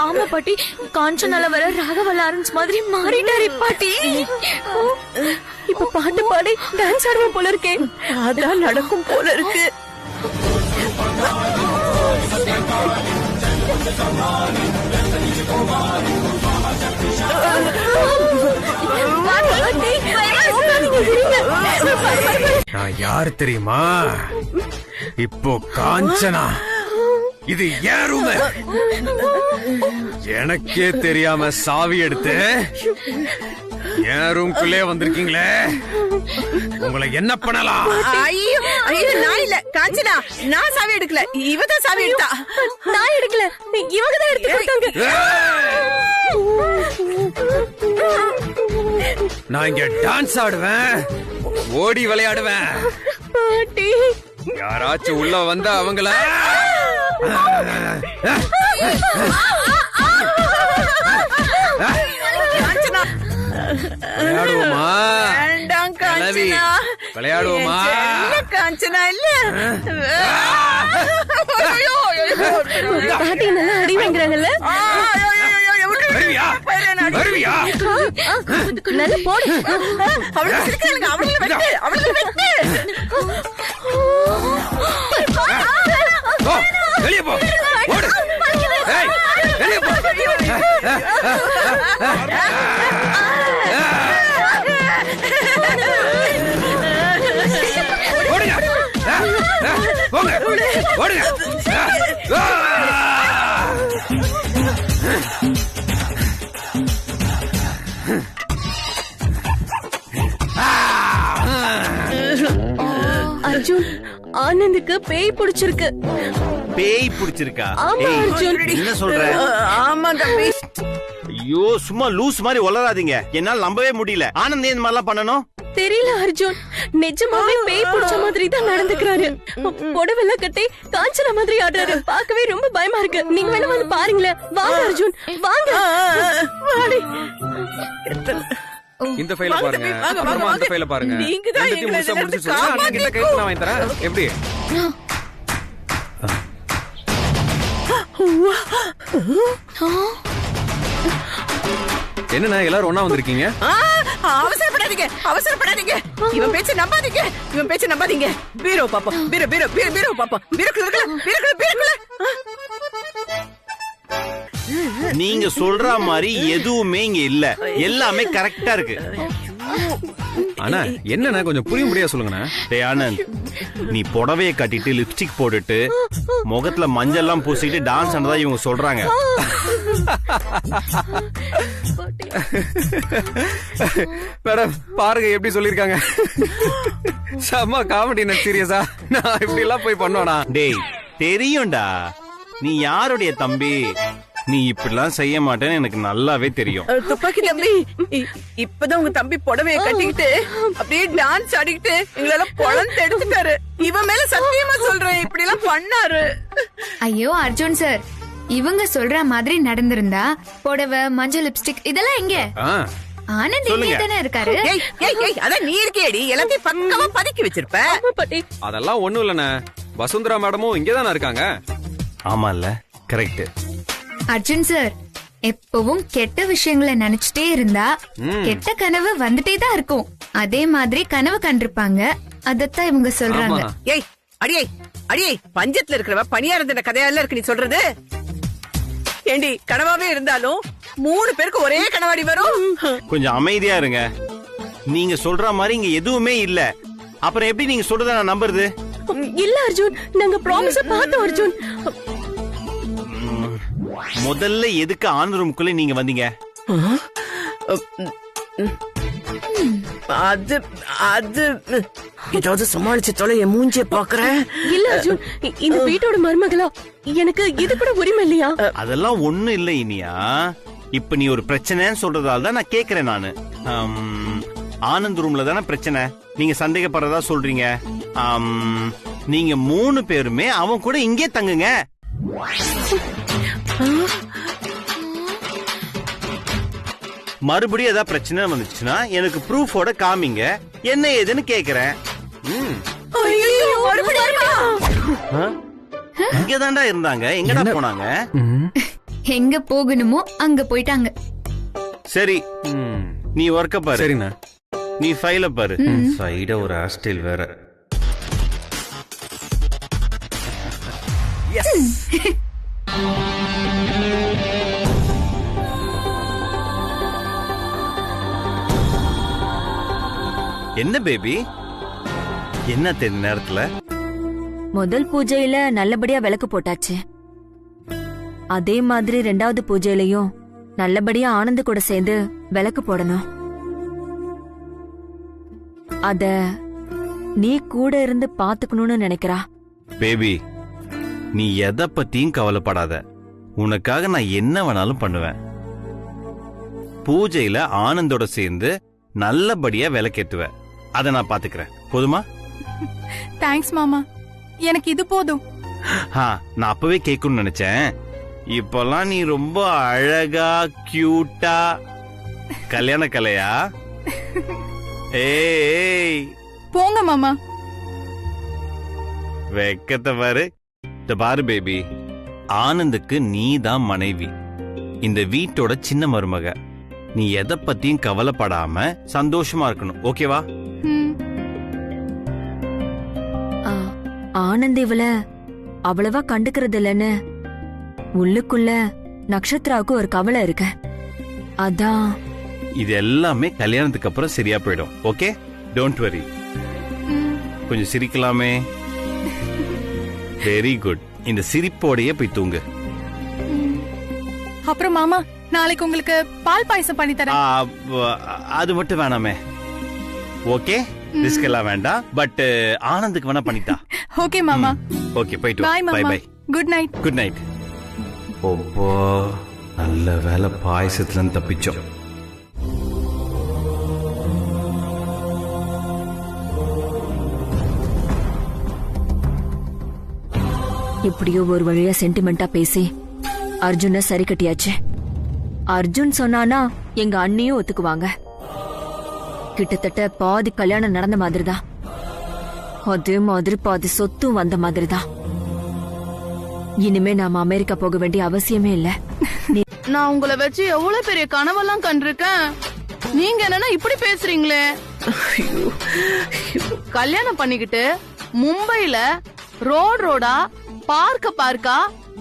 ஆமா பாட்டி, காஞ்சனால வர ராகவ லாரன்ஸ் மாதிரி மாறிட்டாரு பாட்டி. இப்ப பாட்டு பாடி டான்ஸ் ஆடுவோம் போல இருக்கே. அதான் நடக்கும் போல இருக்கு. நான் யார் தெரியுமா? இப்போ காஞ்சனா, இது ஏன் ரூம்? எனக்கே தெரியாம சாவி எடுத்து என் ரூம்குள்ளே வந்திருக்கீங்களே, உங்களை என்ன பண்ணலாம்? ஐயோ ஐயோ, நான் இல்ல காஞ்சனா, நான் சாவி எடுக்கல, இவதான் சாவி எடுத்தா. நான் எடுக்கல, இவங்க தான் எடுத்து கொடுத்தாங்க. நான் இங்க டான்ஸ் ஆடுவேன், ஓடி விளையாடுவேன். பாட்டி, யாராச்சும் உள்ள வந்தா அவங்கள விளையாடுவோமா? விளையாடுவோமா? காஞ்சனா இல்ல பாட்டி நல்லா அடி வாங்குறாங்கல்ல. நல்ல போடு. அவளுக்கு சிரிக்கிறாங்க, அவளுக்கு வெட்டு, அவளுக்கு வெட்டு. வெளியே போ, ஓடு. ஏய், வெளியே போ. ஓடுங்க, போங்க, ஓடுங்க. அர்ஜுன், ஆனந்துக்கு பேய் பிடிச்சிருக்கு. பேய் பிடிச்சிருக்கா? ஆமா அர்ஜுன். என்ன சொல்ற? ஆமா தம்பி. ஐயோ, சும்மா லூஸ் மாதிரி வளராதீங்க, என்னால நம்பவே முடியல. ஆனந்த் இந்த மாதிரிலாம் பண்ணணும்? தெரியல அர்ஜுன், நிஜமாவே பேய் பிடிச்ச மாதிரி தான் நடந்துக்கிறாரு. புடவெல்லாம் கட்டி காஞ்சனா மாதிரி ஆடுறாரு. பார்க்கவே ரொம்ப பயமா இருக்கு. நீங்க வேணா வந்து பாருங்களேன். வாங்க அர்ஜுன், வாங்க. இந்த ஃபைல பாருங்க, அப்புறமா அந்த ஃபைல பாருங்க. ரெண்டுத்தையும் முழுசா முடிச்சு சொல்லுங்க, அண்ணன் கிட்ட கைத்து நான் வாங்கி தரேன். எப்படி? என்னண்ணா எல்லாரும் ஒண்ணா வந்திருக்கீங்க? அவசரப்படாதீங்க, அவசரப்படாதீங்க. இவன் பேச்ச நம்பாதீங்க, இவன் பேச்ச நம்பாதீங்க. பீரோ பாப்போம், பீரோ பீரோ பீரோ பீரோ பாப்போம். பீரோக்குள்ள இருக்கல, பீரோக்குள்ள பீரோக்குள்ள. நீங்க சொல்ற மாதிரி எதுவுமே இங்க இல்ல, எல்லாமே கரெக்டா இருக்கு. அண்ணா என்னண்ணா கொஞ்சம் புரியும்படியா சொல்லுங்கண்ணா. டேய் ஆனந்த், நீ புடவைய கட்டிட்டு லிப்ஸ்டிக் போட்டுட்டு முகத்துல மஞ்சள் எல்லாம் பூசிட்டு டான்ஸ் ஆனதா இவங்க சொல்றாங்க. மேடம் பாருங்க எப்படி சொல்லிருக்காங்க. செம்ம காமெடி. சீரியஸா நான் இப்படி எல்லாம் போய் பண்ணுவானா? டேய், தெரியும்டா, நீ யாருடைய தம்பி? நீ இப்படிலாம் செய்ய மாட்டேன்னு எனக்கு நல்லாவே தெரியும். துப்பாக்கி தம்பி, இப்பதான் உங்க தம்பி புடவைய கட்டிக்கிட்டு அப்படியே டான்ஸ் ஆடிக்கிட்டு எங்களெல்லாம் பொழந்து எடுத்துட்டாரு. இவன் மேல சத்தியமா சொல்றேன், இப்படி எல்லாம் பண்ணாரு. ஐயோ அர்ஜுன் சார், இவங்க சொல்ற மாதிரி நடந்திருந்தா புடவை, மஞ்சள், லிப்ஸ்டிக் இதெல்லாம் எங்க? ஆனந்த் இங்கே தானே இருக்காரு. அதான் நீ இருக்கேடி, எல்லாத்தையும் பக்கமா பதுக்கி வச்சிருப்ப. அதெல்லாம் ஒண்ணும் இல்லண்ணே, வசுந்தரா மேடமும் இங்கதானே இருக்காங்க. ஆமா இல்ல, கரெக்ட். அர்ஜுன் சார், எப்பவும் கெட்ட விஷயங்களை நினைச்சிட்டே இருந்தா கெட்ட கனவு வந்துட்டே தான் இருக்கும். அதே மாதிரி கனவு கண்டிருப்பாங்க, அதத்தான் இவங்க சொல்றாங்க. ஏய் அடியே அடியே, பஞ்சத்துல இருக்கிறவ பணியாரத்தின கதையால இருக்கு நீ சொல்றது. ஏண்டி, கனவாவே இருந்தாலும் 3 பேருக்கு ஒரே கனவாடி வரும். கொஞ்சம் அமைதியா இருங்க. நீங்க சொல்ற மாதிரி இங்க எதுவுமே இல்ல. அப்புறம் எப்படி நீங்க சொல்றத நான் நம்புறது? இல்ல அர்ஜுன், நாங்க ப்ராமிஸ பார்த்தோம் அர்ஜுன். முதல்ல எதுக்கு ஆன் ரூம்குள்ள நீங்க வந்தீங்க? அது அது ஏதாவது சமாளிச்சு தொலை, என் மூஞ்சிய பாக்குறேன். இல்ல அர்ஜுன், இந்த வீட்டோட மருமகளா எனக்கு இது கூட உரிமை இல்லையா? அதெல்லாம் ஒண்ணும் இல்ல இனியா. இப்ப நீ ஒரு பிரச்சனைன்னு சொல்றதால தான் நான் கேக்குறேன். நானு ஆனந்த் ரூம்ல தானே பிரச்சனை, நீங்க சந்தேகப்படுறதா சொல்றீங்க. நீங்க 3 பேருமே அவன் கூட இங்கே தங்குங்க. மறுபடியும் ஏதாவது பிரச்சனை வந்துச்சுன்னா எனக்கு ப்ரூஃபோட காமிங்க, என்ன ஏதுன்னு கேக்குறேன். இங்கதான்டா இருந்தாங்க, எங்கடா போனாங்க? எங்க போகணுமோ அங்க போயிட்டாங்க. சரி, நீ ஒர்க்க பாரு. சரிண்ணா. நீ ஃபைல பாரு. சைட ஒரு ஹாஸ்டல் வேற. என்ன பேபி, என்ன தெரிஞ்ச நேரத்துல? முதல் பூஜையில நல்லபடியா விளக்கு போட்டாச்சு. அதே மாதிரி 2வது பூஜையிலயும் நல்லபடியா ஆனந்த் கூட சேர்ந்து விளக்கு போடணும். அத நீ கூட இருந்து பாத்துக்கணும்னு நினைக்கிறா. பேபி, நீ எதை பத்தியும் கவலைப்படாத. உனக்காக நான் என்ன வேணாலும் பண்ணுவேன். பூஜையில ஆனந்தோட சேர்ந்து நல்லபடியா விளக்கேத்துவேன். அத நான் பாத்துக்கிறேன். போதுமா? தேங்க்ஸ் மாமா, எனக்கு இது போதும். நான் அப்பவே கேட்கணும்னு நினைச்சேன். இப்பெல்லாம் நீ ரொம்ப அழகா கியூட்டா கல்யாண கலையா? ஏய் போங்க மாமா. வெக்கத்தை பாரு. இந்த பாரு பேபி, ஆனந்துக்கு நீ தான் மனைவி, இந்த வீட்டோட சின்ன மருமக. நீ எதை பத்தியும் கவலைப்படாம சந்தோஷமா இருக்கணும். ஓகேவா? ஆனந்த் இவள அவ்வளவா கண்டுக்கிறது இல்லன்னு உள்ளுக்குள்ள நட்சத்திராவுக்கு ஒரு கவலை இருக்கு. அதான் இது எல்லாமே கல்யாணத்துக்கு அப்புறம் சரியா போயிடும். Okay, don't worry. கொஞ்சம் சிரிக்கலாமே. Very good. இந்த சிரிப்போடையே போய் தூங்கு. அப்புறம் மாமா, நாளைக்கு உங்களுக்கு பால் பாயசம் பண்ணி தரேன். அது மட்டும் வேணாமே. ஓகே, ரிஸ்க் எல்லாம் வேண்டாம். பட் ஆனந்துக்கு வேணா பண்ணிட்டா. ஓகே மாமா. ஓகே, போயிட்டு பை பை மாமா. Bye. Good night. Good night. ஓப்போ, நல்ல வேலை பாயசத்துல தப்பிச்சோம். இப்படியோ ஒரு வழியா சென்டிமெண்டா பேசி அர்ஜுன சரி கட்டியாச்சு. அர்ஜுன் சொன்னானா எங்க அண்ணியும் ஒத்துக்குவாங்க. கிட்டத்தட்ட பாதி கல்யாணம் நடந்த மாதிரிதான். அதே மாதிரி பாதி சொத்தும் வந்த மாதிரிதான். இனிமே நாம அமெரிக்கா போக வேண்டிய அவசியமே இல்ல. நான் உங்களை வச்சு எவ்வளவு பெரிய கனவெல்லாம் கண்டிருக்கேன். நீங்க என்னன்னா இப்படி பேசுறீங்களே. கல்யாணம் பண்ணிக்கிட்டு மும்பைல ரோடா பார்க்கா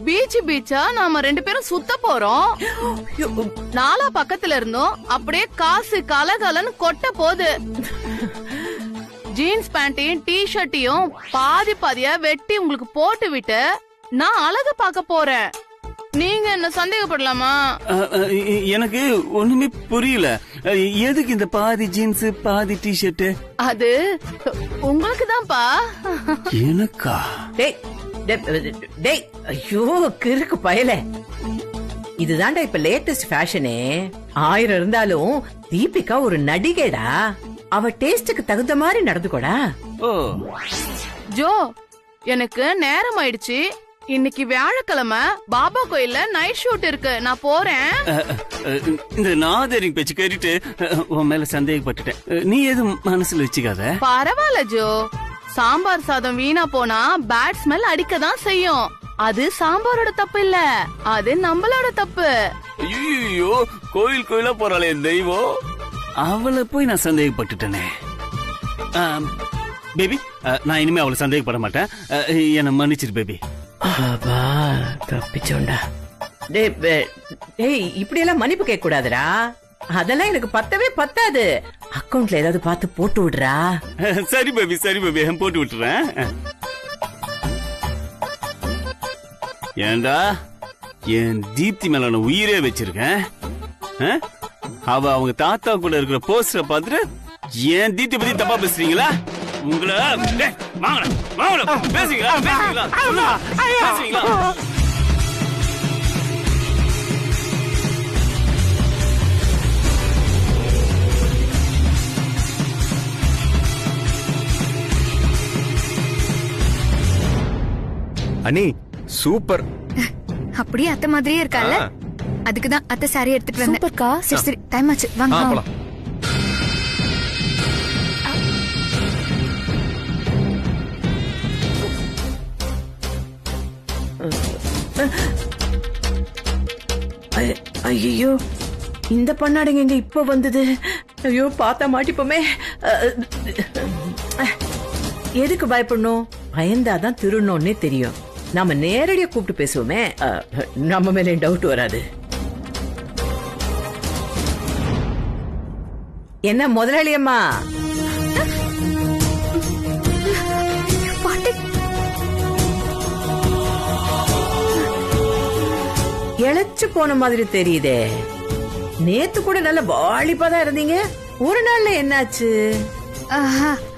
பீச்சா நாம 2 பேரும் சுத்த போறோம். நாலா பக்கத்துல இருந்தோம் அப்படியே காசு கலகலன்னு கொட்ட போகுது. ஜீன்ஸ் பேண்டையும் டி ஷர்ட்டையும் பாதியா வெட்டி உங்களுக்கு போட்டு விட்டு நான் அழகு பார்க்க போறேன். நீங்க என்ன சந்தேகப்படலாமா? எனக்கு ஒண்ணுமே புரியல. எதுக்கு இந்த பாதி ஜீன்ஸ் பாதி டி ஷர்ட்? அது உங்களுக்கு தான்ப்பா. எனக்கா? டேய், டேய் ஐயோ கிறுக்கு பயலே, இதுதான்டா இப்ப லேட்டஸ்ட் ஃபேஷனே. 1000 இருந்தாலும் தீபிகா ஒரு நடிகைடா. அவ டேஸ்டுக்கு தகுந்த மாதிரி நடந்துக்கோடா. ஓ ஜோ, எனக்கு நேரம் ஆயிடுச்சு. இன்னைக்கு வியாழக்கிழமை பாபா கோயில்ல நைட் ஷூட் இருக்கு, நான் போறேன். இந்த நாதரின் பேச்சு கேட்டுட்டு உன் மேல சந்தேகப்பட்டுட்டேன். நீ எதுவும் மனசுல வச்சுக்காத. பரவாயில்ல ஜோ, சாம்பார் சாதம் வீணா போனா பேட் ஸ்மெல் அடிக்கதான் செய்யும். அது சாம்பாரோட தப்பு இல்ல, அது நம்மளோட தப்பு. ஐயோ, கோயில் கோயிலா போறாளே தெய்வம், அவளை போய் நான் சந்தேகப்பட்டுட்டேனே. பேபி, நான் இனிமே அவளை சந்தேகப்பட மாட்டேன். என்ன மன்னிச்சிரு பேபி. தப்பிச்சோண்டா. டேய் இப்படி எல்லாம் மன்னிப்பு கேட்க கூடாதுடா. அதெல்லாம் எனக்கு பத்தவே பத்தாது. அக்கவுண்ட்ல ஏதாவது பார்த்து போட்டு விடுறா. சரி பேபி, சரி பேபி, போட்டு விட்டுறேன். ஏண்டா என் தீப்தி மேல நான் உயிரே வச்சிருக்கேன். அவ அவங்க தாத்தா கூட இருக்கிற போஸ்டரை பார்த்துட்டு என் தீப்தி பத்தி தப்பா பேசுறீங்களா? உங்களை பேசுறீங்களா? அண்ணி சூப்பர். அப்படியே அத்தை மாதிரியே இருக்கால, அதுக்குதான் அத்தை சாரி எடுத்துட்டு வந்தேன். சூப்பர்க்கா. சரி சரி, டைம் ஆச்சு, வாங்க. ஐயோ, இந்த பண்ணாடுங்க எங்க இப்ப வந்தது? ஐயோ, பார்த்தா மாட்டிப்போமே. எதுக்கு பயப்படணும்? பயந்தாதான் திருடணும்னே தெரியும். நாம நேரடியா கூப்பிட்டு பேசுவோமே, நம்ம மேல டவுட் வராது. என்ன முதலாளி அம்மா? இழைச்சு போன மாதிரி தெரியுதே. நேத்து கூட நல்ல வாலிபா தான் இருந்தீங்க, ஒரு நாள்ல என்னாச்சு?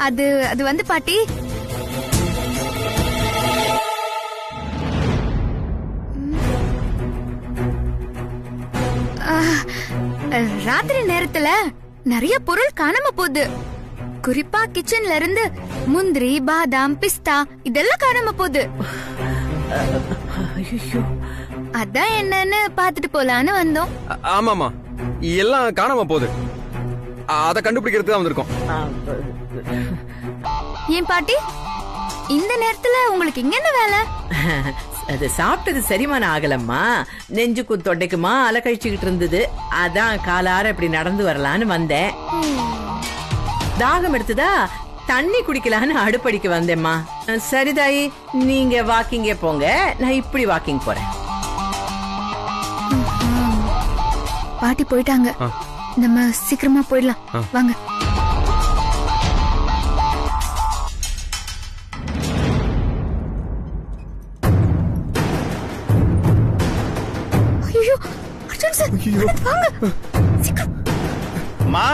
அது அது வந்து பாட்டி, ராத்திரி நேரத்துல நிறைய பொருள் காணாம போகுது. குறிப்பா கிச்சன்ல இருந்து முந்திரி, பாதாம், பிஸ்தா இதெல்லாம் காணாம போகுது. அதான் என்னன்னு பாத்துட்டு போலான்னு வந்தோம். ஆமாமா, எல்லாம் காணாம போகுது. அத கண்டுபிடிக்கிறதுக்கு தான் வந்திருக்கோம். ஏன் பாட்டி, இந்த நேரத்துல உங்களுக்கு இங்க என்ன வேலை? அது சாப்பிட்டது செரிமானம் ஆகலம்மா, நெஞ்சுக்கும் தொண்டைக்குமா அலை கழிச்சுக்கிட்டு இருந்தது. அதான் காலார இப்படி நடந்து வரலான்னு வந்தேன். தாகம் எடுத்ததா, தண்ணி குடிக்கலான்னு அடுப்படிக்கு வந்தேம்மா. சரிதாயி, நீங்க வாக்கிங்கே போங்க, நான் இப்படி வாக்கிங் போறேன். பாட்டி போயிட்டாங்க, நம்ம சீக்கிரமா போயிடலாம், வாங்க. ஐயோ, அர்ஜுன் சார், வாங்க சீக்கிரம். மா,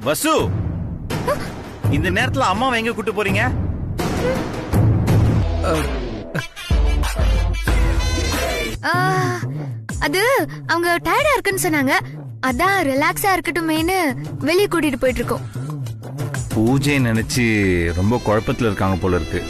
வசு, இந்த நேரத்துல அம்மாவை எங்க கூட்டு போறீங்க? அது அவங்க டயர்டா இருக்குன்னு சொன்னாங்க, அதான் ரிலாக்ஸா இருக்கட்டுமேனு வெளியே கூட்டிட்டு போயிட்டு இருக்கோம். பூஜை நினைச்சு ரொம்ப குழப்பத்துல இருக்காங்க போல இருக்கு.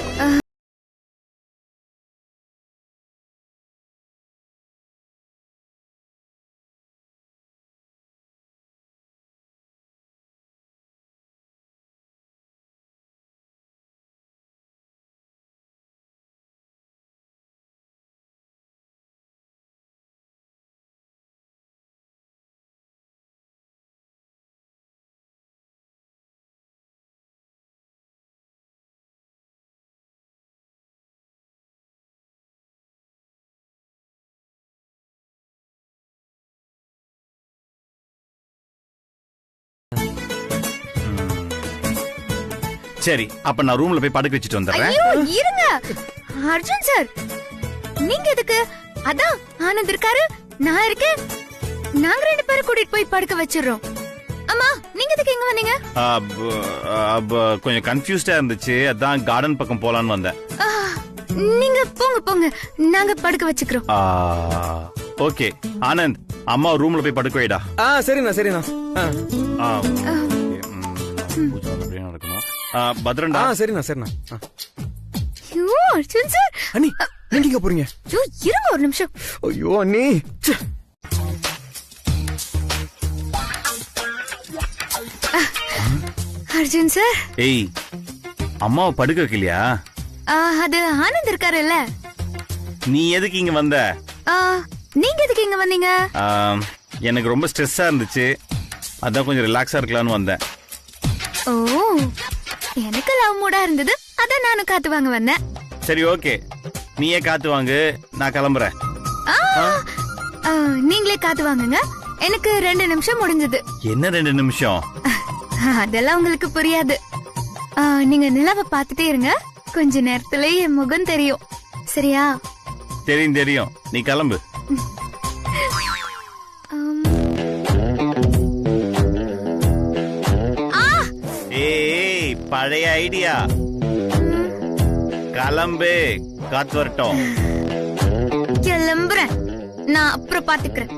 சரி, அப்ப நான் ரூம்ல போய் படுக்க வச்சுட்டு வந்துடுறேன். ஐயோ இருங்க அர்ஜுன் சார், நீங்க எதுக்கு? அதான் ஆனந்த் இருக்காரு, நான் இருக்கேன், நாங்க 2 பேரும் கூட்டிட்டு போய் படுக்க வச்சிடுறோம். அம்மா நீங்க எதுக்கு இங்க வந்தீங்க? கொஞ்சம் கன்ஃபியூஸ்டா இருந்துச்சு, அதான் கார்டன் பக்கம் போலான்னு வந்தேன். நீங்க போங்க போங்க, நாங்க படுக்க வச்சுக்கிறோம். ஓகே ஆனந்த், அம்மா ரூம்ல போய் படுக்க வைடா. சரிண்ணா சரிண்ணா. நடக்கணும். பத்ரண்டா. சரிண்ணா சரிண்ணா. ஐயோ அர்ஜுன் சார். அண்ணி நீங்க எங்க போறீங்க? ஐயோ இருங்க ஒரு நிமிஷம். ஐயோ அண்ணி. அர்ஜுன் சார். ஏய், அம்மாவை படுக்க வைக்கலையா? அது ஆனந்த் இருக்காருல்ல. நீ எதுக்கு இங்க வந்த? நீங்க எதுக்கு இங்க வந்தீங்க? எனக்கு ரொம்ப ஸ்ட்ரெஸ்ஸா இருந்துச்சு, அதான் கொஞ்சம் ரிலாக்ஸா இருக்கலாம்னு வந்தேன். ஓ, எனக்கு லவ் மூடா இருந்தது, அதான் நானும் காத்து வாங்க வந்தேன். சரி ஓகே, நீயே காத்து வாங்கு, நான் கிளம்புறேன். நீங்களே காத்து வாங்குங்க, எனக்கு 2 நிமிஷம் முடிஞ்சது. என்ன 2 நிமிஷம்? அதெல்லாம் உங்களுக்கு புரியாது. நீங்க நிலவை பார்த்துட்டே இருங்க, கொஞ்ச நேரத்துல என் முகம் தெரியும். சரியா? தெரியும் தெரியும், நீ கிளம்பு. ஏய், பழைய ஐடியா. கிளம்பு, காத்து வரட்டும். கிளம்புறேன், நான் அப்புறம் பாத்துக்கிறேன்.